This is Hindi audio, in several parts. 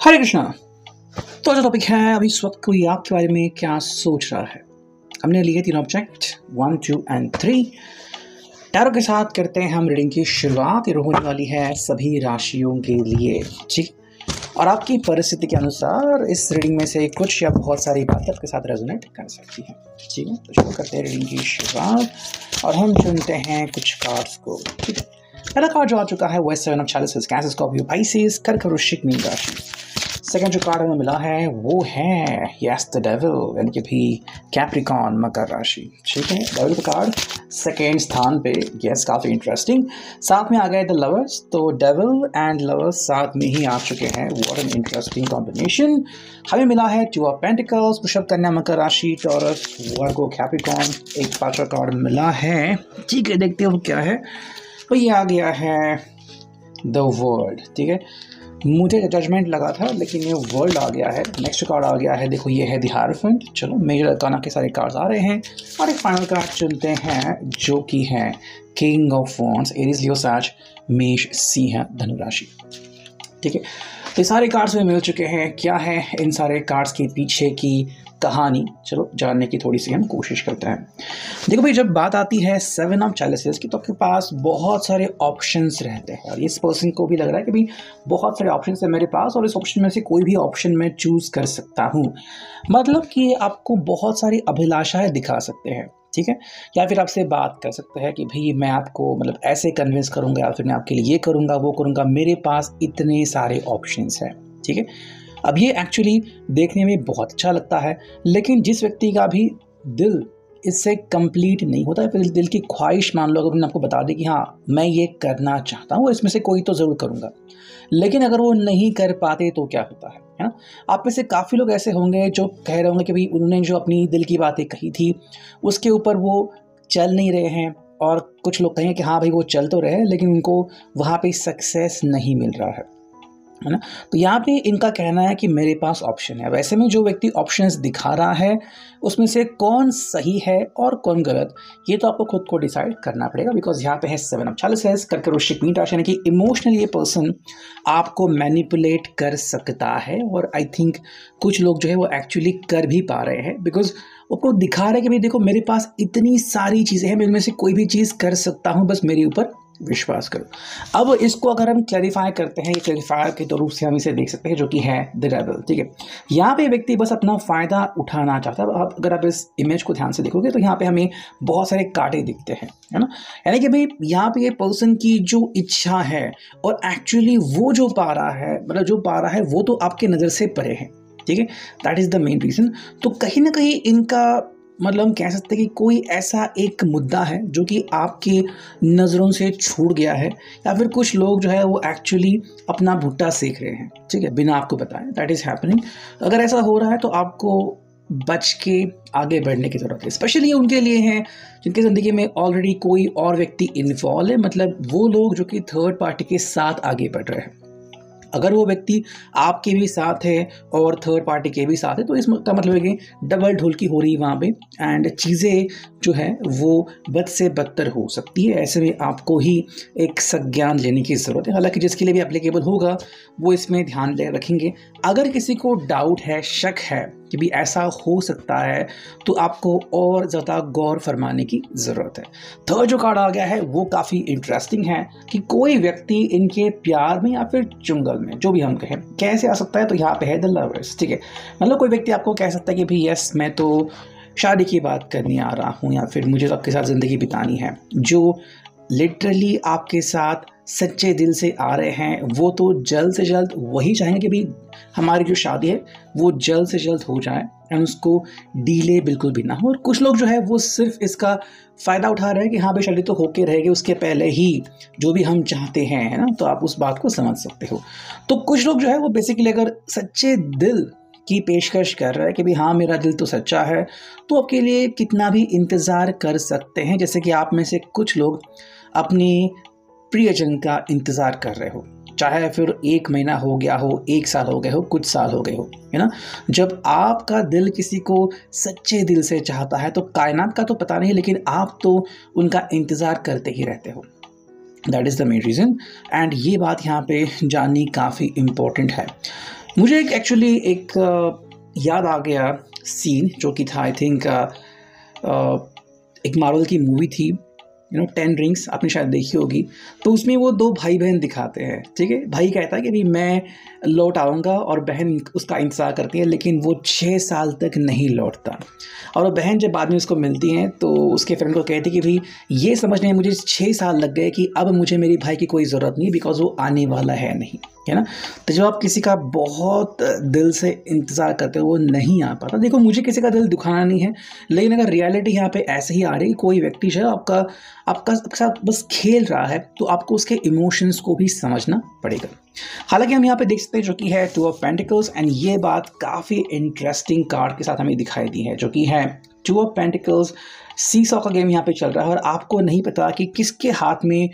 हरे कृष्णा। तो जो टॉपिक है अभी इस वक्त कोई आपके बारे में क्या सोच रहा है। हमने लिए 3 ऑब्जेक्ट 1, 2 एंड 3। टैरो के साथ करते हैं हम रीडिंग की शुरुआत। ये होने वाली है सभी राशियों के लिए, ठीक। और आपकी परिस्थिति के अनुसार इस रीडिंग में से कुछ या बहुत सारी बातें आपके साथ रेजोनेट कर सकती हैं, ठीक है। तो शुरू करते हैं रीडिंग की शुरुआत और हम चुनते हैं कुछ कार्ड्स को, ठीक है। पहला कार्ड जो आ चुका है वो है 7 ऑफ चैलिसेस, कैंसर, स्कॉर्पियो, पाइसेस, कर्क, वृश्चिक, मीन राशि। सेकंड जो कार्ड हमें मिला है वो है यस द डेविल, यानी कि भी कैप्रिकॉन, मकर राशि, ठीक है। डेविल का कार्ड सेकेंड स्थान पे, यस काफ़ी इंटरेस्टिंग। साथ में आ गए द लवर्स, तो डेविल एंड लवर्स साथ में ही आ चुके हैं। What an interesting combination. हमें मिला है 2 ऑफ पेंटिकल्स, वृषभ, कन्या, मकर राशि, टॉरस, वर्गो, कैप्रिकॉन। एक पांचवा कार्ड मिला है, ठीक है, देखते हैं वो क्या है। तो ये आ गया है द वर्ल्ड, ठीक है। मुझे जजमेंट लगा था लेकिन ये वर्ल्ड आ गया है। नेक्स्ट कार्ड आ गया है, देखो ये है द हायरोफेंट। चलो मेजर अरकाना के सारे कार्ड्स आ रहे हैं और एक फाइनल कार्ड चुनते हैं जो कि है किंग ऑफ वॉन्ड्स, एरीज, लियो, सैज, मेष, सिंह, धनु राशि, ठीक है। तो सारे कार्ड्स में मिल चुके हैं। क्या है इन सारे कार्ड्स के पीछे की कहानी, चलो जानने की थोड़ी सी हम कोशिश करते हैं। देखो भाई, जब बात आती है 7 ऑफ चैलिसेस की तो आपके पास बहुत सारे ऑप्शंस रहते हैं और इस पर्सन को भी लग रहा है कि भाई बहुत सारे ऑप्शंस है मेरे पास और इस ऑप्शन में से कोई भी ऑप्शन मैं चूज़ कर सकता हूँ। मतलब कि आपको बहुत सारी अभिलाषाएं दिखा सकते हैं, ठीक है। या फिर आपसे बात कर सकते हैं कि भाई मैं आपको मतलब ऐसे कन्विंस करूँगा या फिर मैं आपके लिए ये करूँगा वो करूँगा, मेरे पास इतने सारे ऑप्शंस हैं, ठीक है। अब ये एक्चुअली देखने में बहुत अच्छा लगता है, लेकिन जिस व्यक्ति का भी दिल इससे कंप्लीट नहीं होता है, फिर दिल की ख्वाहिश मान लो अगर उन्होंने आपको बता दी कि हाँ मैं ये करना चाहता हूँ, इसमें से कोई तो ज़रूर करूँगा, लेकिन अगर वो नहीं कर पाते तो क्या होता है ना। आप में से काफ़ी लोग ऐसे होंगे जो कह रहे होंगे कि भाई उन्होंने जो अपनी दिल की बातें कही थी उसके ऊपर वो चल नहीं रहे हैं, और कुछ लोग कहें कि हाँ भाई वो चल तो रहे हैं लेकिन उनको वहाँ पे सक्सेस नहीं मिल रहा है ना। तो यहाँ पे इनका कहना है कि मेरे पास ऑप्शन है। वैसे में जो व्यक्ति ऑप्शंस दिखा रहा है उसमें से कौन सही है और कौन गलत, ये तो आपको खुद को डिसाइड करना पड़ेगा। बिकॉज यहाँ पे है 7 ऑफ चैलिसेस, कर्क, वृश्चिक, मीन राशि, यानी कि इमोशनली ये पर्सन आपको मैनिपुलेट कर सकता है। और आई थिंक कुछ लोग जो है वो एक्चुअली कर भी पा रहे हैं, बिकॉज वो दिखा रहे हैं कि भाई देखो मेरे पास इतनी सारी चीज़ें हैं, मैं इनमें से कोई भी चीज़ कर सकता हूँ, बस मेरे ऊपर विश्वास करो। अब इसको अगर हम क्लैरिफाई करते हैं, ये क्लैरिफायर के रूप से हम इसे देख सकते हैं जो कि है द रेबल, ठीक है। यहाँ पे व्यक्ति बस अपना फ़ायदा उठाना चाहता है। अब अगर आप इस इमेज को ध्यान से देखोगे तो यहाँ पे हमें बहुत सारे कांटे दिखते हैं, है ना। यानी कि भाई यहाँ पे ये पर्सन की जो इच्छा है और एक्चुअली वो जो पा रहा है, मतलब जो पा रहा है वो तो आपके नज़र से परे है, ठीक है। That is the main reason. तो कहीं ना कहीं इनका मतलब हम कह सकते हैं कि कोई ऐसा एक मुद्दा है जो कि आपकी नज़रों से छूट गया है, या फिर कुछ लोग जो है वो एक्चुअली अपना भुट्टा सेक रहे हैं, ठीक है, बिना आपको बताएं। That is happening. अगर ऐसा हो रहा है तो आपको बच के आगे बढ़ने की ज़रूरत है। स्पेशली उनके लिए हैं जिनकी ज़िंदगी में ऑलरेडी कोई और व्यक्ति इन्वॉल्व है, मतलब वो लोग जो कि थर्ड पार्टी के साथ आगे बढ़ रहे हैं। अगर वो व्यक्ति आपके भी साथ है और थर्ड पार्टी के भी साथ है तो इसका मतलब है कि डबल ढोलकी हो रही है वहाँ पे, एंड चीज़ें जो है वो बद से बदतर हो सकती है। ऐसे में आपको ही एक संज्ञान लेने की ज़रूरत है। हालांकि जिसके लिए भी एप्लीकेबल होगा वो इसमें ध्यान रखेंगे। अगर किसी को डाउट है, शक है कि भी ऐसा हो सकता है, तो आपको और ज़्यादा गौर फरमाने की ज़रूरत है। थर्ड जो कार्ड आ गया है वो काफ़ी इंटरेस्टिंग है कि कोई व्यक्ति इनके प्यार में या फिर चुंगल में, जो भी हम कहें, कैसे आ सकता है। तो यहाँ पे है द लवर्स, ठीक है। मतलब कोई व्यक्ति आपको कह सकता है कि भाई यस मैं तो शादी की बात करने आ रहा हूँ या फिर मुझे तो आपके साथ ज़िंदगी बितानी है। जो लिटरली आपके साथ सच्चे दिल से आ रहे हैं वो तो जल्द से जल्द वही चाहेंगे कि भाई हमारी जो शादी है वो जल्द से जल्द हो जाए एंड उसको डीले बिल्कुल भी ना हो। और कुछ लोग जो है वो सिर्फ इसका फ़ायदा उठा रहे हैं कि हाँ भाई शादी तो होके रहेगी, उसके पहले ही जो भी हम चाहते हैं, है ना। तो आप उस बात को समझ सकते हो। तो कुछ लोग जो है वो बेसिकली अगर सच्चे दिल की पेशकश कर रहा है कि भाई हाँ मेरा दिल तो सच्चा है, तो आपके लिए कितना भी इंतज़ार कर सकते हैं। जैसे कि आप में से कुछ लोग अपनी प्रियजन का इंतज़ार कर रहे हो, चाहे फिर 1 महीना हो गया हो, 1 साल हो गए हो, कुछ साल हो गए हो, है ना। जब आपका दिल किसी को सच्चे दिल से चाहता है तो कायनात का तो पता नहीं, लेकिन आप तो उनका इंतज़ार करते ही रहते हो। That is the main reason, and ये बात यहाँ पे जाननी काफ़ी इम्पोर्टेंट है। मुझे एक्चुअली एक याद आ गया सीन जो कि था, आई थिंक एक मार्वल की मूवी थी, 10 रिंग्स, आपने शायद देखी होगी। तो उसमें वो दो भाई बहन दिखाते हैं, ठीक है। भाई कहता है कि भाई मैं लौट आऊँगा, और बहन उसका इंतज़ार करती है, लेकिन वो 6 साल तक नहीं लौटता। और वो बहन जब बाद में उसको मिलती हैं तो उसके फ्रेंड को कहती है कि भाई ये समझने में मुझे 6 साल लग गए कि अब मुझे मेरी भाई की कोई ज़रूरत नहीं, बिकॉज वो आने वाला है नहीं, है ना। तो जब आप किसी का बहुत दिल से इंतज़ार करते हो वो नहीं आ पाता। देखो, मुझे किसी का दिल दुखाना नहीं है, लेकिन अगर रियलिटी यहाँ पे ऐसे ही आ रही है, कोई व्यक्ति जो है आपका साथ बस खेल रहा है, तो आपको उसके इमोशंस को भी समझना पड़ेगा। हालांकि हम यहाँ पे देख सकते हैं जो कि है 2 ऑफ पेंटिकल्स, एंड ये बात काफ़ी इंटरेस्टिंग कार्ड के साथ हमें दिखाई दी है, जो कि है 2 ऑफ पेंटिकल्स। सीसॉ का गेम यहाँ पे चल रहा है और आपको नहीं पता कि किसके हाथ में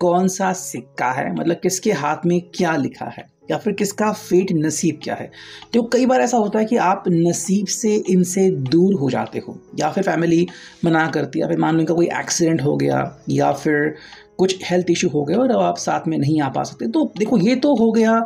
कौन सा सिक्का है, मतलब किसके हाथ में क्या लिखा है, या फिर किसका फेट, नसीब क्या है। तो कई बार ऐसा होता है कि आप नसीब से इनसे दूर हो जाते हो, या फिर फैमिली मना करती है, या फिर मान लो इनका कोई एक्सीडेंट हो गया, या फिर कुछ हेल्थ इशू हो गया और अब आप साथ में नहीं आ पा सकते। तो देखो, ये तो हो गया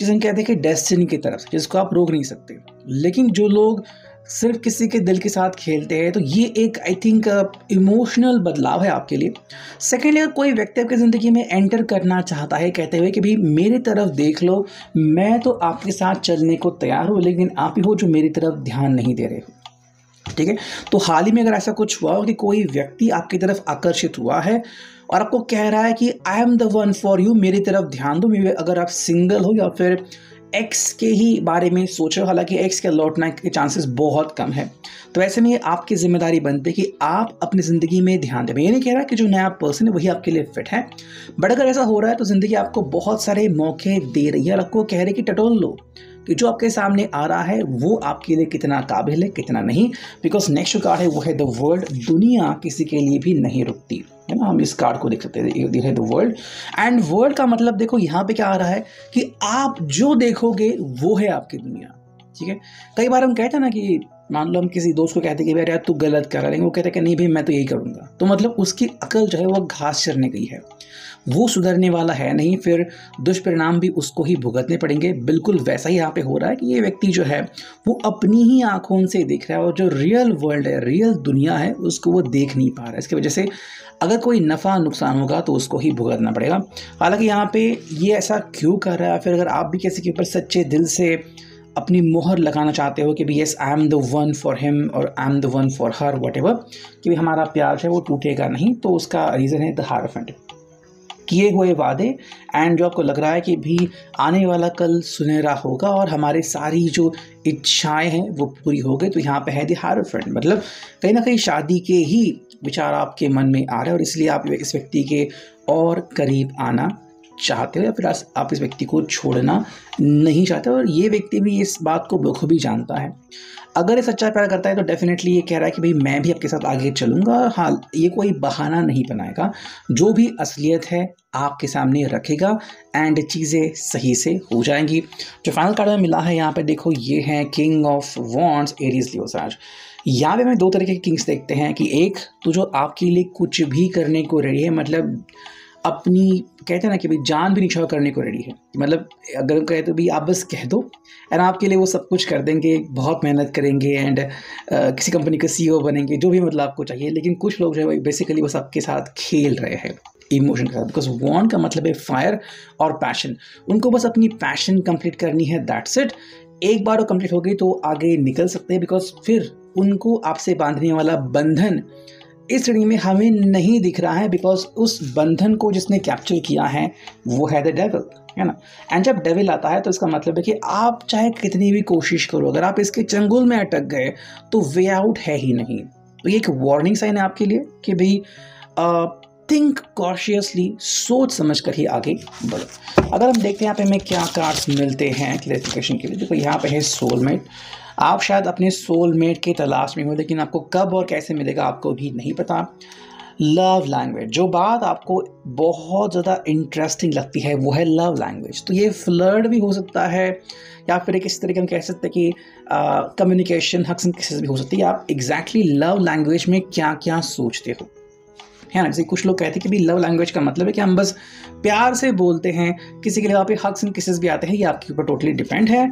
जिसे हम कहते हैं कि डेस्टिनी की तरफ, जिसको आप रोक नहीं सकते। लेकिन जो लोग सिर्फ किसी के दिल के साथ खेलते हैं, तो ये एक आई थिंक इमोशनल बदलाव है आपके लिए। सेकेंडली, अगर कोई व्यक्ति आपकी ज़िंदगी में एंटर करना चाहता है कहते हुए कि भाई मेरी तरफ देख लो, मैं तो आपके साथ चलने को तैयार हूँ, लेकिन आप ही हो जो मेरी तरफ ध्यान नहीं दे रहे हो, ठीक है। तो हाल ही में अगर ऐसा कुछ हुआ हो कि कोई व्यक्ति आपकी तरफ आकर्षित हुआ है और आपको कह रहा है कि आई am the one for you, मेरी तरफ ध्यान दो, अगर आप सिंगल हो या फिर एक्स के ही बारे में सोच रहे हो, हालांकि एक्स के लौटने के चांसेस बहुत कम है, तो ऐसे में आपकी जिम्मेदारी बनती है कि आप अपनी ज़िंदगी में ध्यान दें। मैं ये नहीं कह रहा कि जो नया पर्सन है वही आपके लिए फिट है, बट अगर ऐसा हो रहा है तो ज़िंदगी आपको बहुत सारे मौके दे रही है और आपको कह रही है कि टटोल लो कि जो आपके सामने आ रहा है वो आपके लिए कितना काबिल है, कितना नहीं। बिकॉज नेक्स्ट कार्ड है वो है द वर्ल्ड। दुनिया किसी के लिए भी नहीं रुकती, है ना। हम इस कार्ड को देख सकते हैं, ये है द वर्ल्ड। एंड वर्ल्ड का मतलब देखो यहाँ पे क्या आ रहा है कि आप जो देखोगे वो है आपकी दुनिया, ठीक है। कई बार हम कहते हैं ना कि मान लो हम किसी दोस्त को कहते हैं कि यार तू गलत कर रहा है, वो कहते हैं कि नहीं भाई मैं तो यही करूँगा, तो मतलब उसकी अकल जो है वो घास चरने गई है, वो सुधरने वाला है नहीं, फिर दुष्परिणाम भी उसको ही भुगतने पड़ेंगे। बिल्कुल वैसा ही यहाँ पे हो रहा है कि ये व्यक्ति जो है वो अपनी ही आंखों से देख रहा है और जो रियल वर्ल्ड है, रियल दुनिया है, उसको वो देख नहीं पा रहा है। इसकी वजह से अगर कोई नफ़ा नुकसान होगा तो उसको ही भुगतना पड़ेगा। हालांकि यहाँ पे ये ऐसा क्यों कर रहा है, फिर अगर आप भी किसी के ऊपर सच्चे दिल से अपनी मोहर लगाना चाहते हो कि भाई yes I am the one for him और I am the one for her, whatever, कि भाई हमारा प्यार है वो टूटेगा नहीं, तो उसका रीज़न है द हायरोफेंट, किए हुए वादे। एंड जो आपको लग रहा है कि भी आने वाला कल सुनहरा होगा और हमारे सारी जो इच्छाएं हैं वो पूरी हो गई, तो यहाँ पे है द हायरोफेंट, मतलब कहीं ना कहीं शादी के ही विचार आपके मन में आ रहे हैं और इसलिए आप इस व्यक्ति के और करीब आना चाहते हो, या फिर आप इस व्यक्ति को छोड़ना नहीं चाहते। और ये व्यक्ति भी इस बात को बखूबी जानता है। अगर ये सच्चा प्यार करता है तो डेफिनेटली ये कह रहा है कि भाई मैं भी आपके साथ आगे चलूँगा। हाँ, ये कोई बहाना नहीं बनाएगा, जो भी असलियत है आपके सामने रखेगा एंड चीज़ें सही से हो जाएंगी। जो फाइनल कार्ड में मिला है यहाँ पे देखो, ये है किंग ऑफ वॉन्ड्स, एरीज, लियो, साज। यहाँ पे हमें दो तरीके के किंग्स देखते हैं कि एक तो जो आपके लिए कुछ भी करने को रेडी है, मतलब अपनी कहते हैं ना कि भाई जान भी निछावर करने को रेडी है, मतलब अगर कहे तो भाई आप बस कह दो एंड आपके लिए वो सब कुछ कर देंगे, बहुत मेहनत करेंगे एंड किसी कंपनी का CEO बनेंगे, जो भी मतलब आपको चाहिए। लेकिन कुछ लोग जो है बेसिकली वो सबके साथ खेल रहे हैं इमोशन के साथ, बिकॉज वॉन्ट का मतलब है फायर और पैशन। उनको बस अपनी पैशन कंप्लीट करनी है, दैट्स इट। एक बार वो कंप्लीट हो गई तो आगे निकल सकते हैं, बिकॉज फिर उनको आपसे बांधने वाला बंधन इस रीडिंग में हमें नहीं दिख रहा है, बिकॉज उस बंधन को जिसने कैप्चर किया है वो है द डेविल, है ना। एंड जब डेविल आता है तो इसका मतलब है कि आप चाहे कितनी भी कोशिश करो, अगर आप इसके चंगुल में अटक गए तो वे आउट है ही नहीं। तो ये एक वार्निंग साइन है आपके लिए कि भाई थिंक कॉशियसली, सोच समझ कर ही आगे बढ़ो। अगर हम देखते हैं यहाँ पे हमें क्या कार्ड्स मिलते हैं क्लैरिफिकेशन के लिए, देखो यहाँ पे है सोलमेट। आप शायद अपने सोलमेट की तलाश में हो, लेकिन आपको कब और कैसे मिलेगा आपको भी नहीं पता। लव लैंग्वेज, जो बात आपको बहुत ज़्यादा इंटरेस्टिंग लगती है वो है लव लैंग्वेज। तो ये फ्लर्ट भी हो सकता है, या फिर एक इस तरीके हम कह सकते हैं कि कम्युनिकेशन हक्स एंड किसेस भी हो सकती है। आप एग्जैक्टली लव लैंग्वेज में क्या क्या सोचते हो, है ना। जैसे कुछ लोग कहते हैं कि भी लव लैंग्वेज का मतलब है कि हम बस प्यार से बोलते हैं, किसी के लिए वहाँ पे हग्स एंड किसेस भी आते हैं, ये आपके ऊपर टोटली डिपेंड है।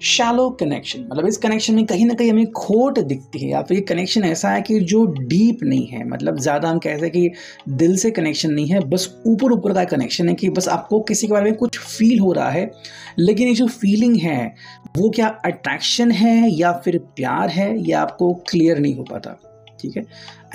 शैलो कनेक्शन मतलब इस कनेक्शन में कहीं ना कहीं हमें खोट दिखती है, या फिर ये कनेक्शन ऐसा है कि जो डीप नहीं है, मतलब ज़्यादा हम कहते हैं कि दिल से कनेक्शन नहीं है, बस ऊपर ऊपर का कनेक्शन है कि बस आपको किसी के बारे में कुछ फील हो रहा है, लेकिन ये जो फीलिंग है वो क्या अट्रैक्शन है या फिर प्यार है, या आपको क्लियर नहीं हो पाता। ठीक है,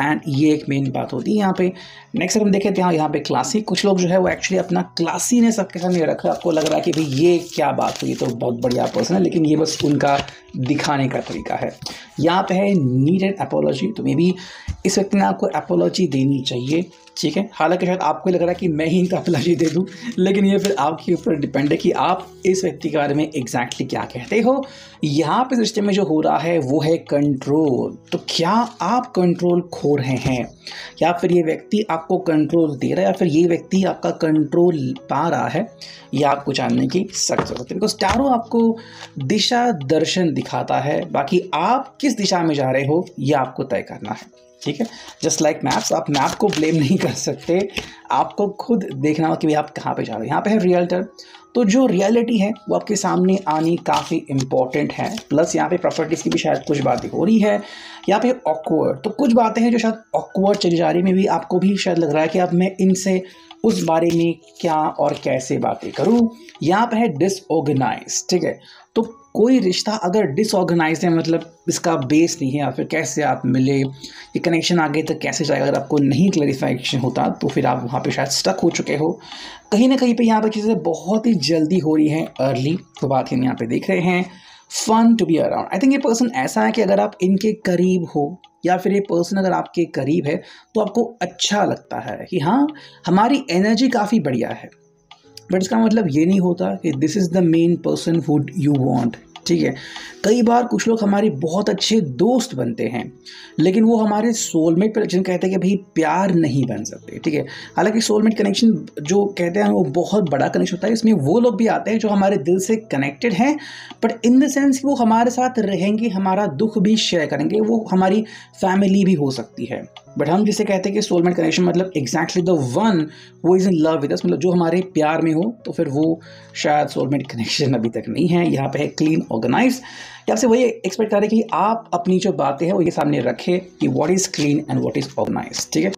एंड ये एक मेन बात होती है यहाँ पे। नेक्स्ट हम देखें तो यहाँ पे क्लासी, कुछ लोग जो है वो एक्चुअली अपना क्लासी ने सबके सामने रखा, आपको लग रहा है कि भाई ये क्या बात हुई, तो बहुत बढ़िया पर्सन है, लेकिन ये बस उनका दिखाने का तरीका है। यहाँ पे है नीड एन अपोलॉजी, तो मे बी इस व्यक्ति ने आपको अपोलॉजी देनी चाहिए। ठीक है, हालांकि शायद आपको लग रहा है कि मैं ही इनका अपोलॉजी दे दूं, लेकिन ये फिर आपके ऊपर डिपेंड है कि आप इस व्यक्ति के बारे में एग्जैक्टली क्या कहते हो। यहाँ पे सिस्टम में जो हो रहा है वो है कंट्रोल, तो क्या आप कंट्रोल खो रहे हैं, या फिर ये व्यक्ति आपको कंट्रोल दे रहा है, या फिर ये व्यक्ति आपका कंट्रोल पा रहा है, ये आपको जानने की सख्त जरूरत है। बिकॉज टैरो आपको दिशा दर्शन दिखाता है, बाकी आप किस दिशा में जा रहे हो ये आपको तय करना है। ठीक है, जस्ट लाइक मैप्स, आप मैप को ब्लेम नहीं कर सकते, आपको खुद देखना होगा कि भाई आप कहाँ पे जा रहे हो। यहाँ पे है रियल्टर, तो जो रियलिटी है वो आपके सामने आनी काफ़ी इंपॉर्टेंट है। प्लस यहाँ पे प्रॉपर्टीज़ की भी शायद कुछ बातें हो रही है। यहाँ पे ऑकवर्ड, तो कुछ बातें हैं जो शायद ऑकवर्ड चली जा रही, में भी आपको भी शायद लग रहा है कि अब मैं इनसे उस बारे में क्या और कैसे बातें करूं। यहाँ पे है डिसऑर्गेनाइज। ठीक है, तो कोई रिश्ता अगर डिसऑर्गेनाइज है, मतलब इसका बेस नहीं है, या फिर कैसे आप मिले, ये कनेक्शन आगे तक कैसे जाएगा, अगर आपको नहीं क्लैरिफिकेशन होता तो फिर आप वहाँ पे शायद स्टक हो चुके हो। कहीं ना कहीं पे यहाँ पे चीज़ें बहुत ही जल्दी हो रही हैं अर्ली, तो बात हम यहाँ पे देख रहे हैं। Fun to be around, I think ये पर्सन ऐसा है कि अगर आप इनके करीब हो, या फिर ये पर्सन अगर आपके करीब है तो आपको अच्छा लगता है कि हाँ हमारी एनर्जी काफ़ी बढ़िया है, बट इसका मतलब ये नहीं होता कि this is the main person would you want. ठीक है, कई बार कुछ लोग हमारे बहुत अच्छे दोस्त बनते हैं, लेकिन वो हमारे सोलमेट पर जिन कहते हैं कि भाई प्यार नहीं बन सकते। ठीक है, हालांकि सोलमेट कनेक्शन जो कहते हैं वो बहुत बड़ा कनेक्शन होता है, इसमें वो लोग भी आते हैं जो हमारे दिल से कनेक्टेड हैं, बट इन द सेंस वो हमारे साथ रहेंगे, हमारा दुख भी शेयर करेंगे, वो हमारी फैमिली भी हो सकती है। बट हम जिसे कहते हैं कि सोलमेट कनेक्शन मतलब एग्जैक्टली द वन वो is in love with us, मतलब जो हमारे प्यार में हो, तो फिर वो शायद सोलमेट कनेक्शन अभी तक नहीं है। यहाँ पे है क्लीन ऑर्गेनाइज, आपसे वही एक्सपेक्ट करें कि आप अपनी जो बातें हैं वो ये सामने रखें कि what is clean and what is organise. ठीक है।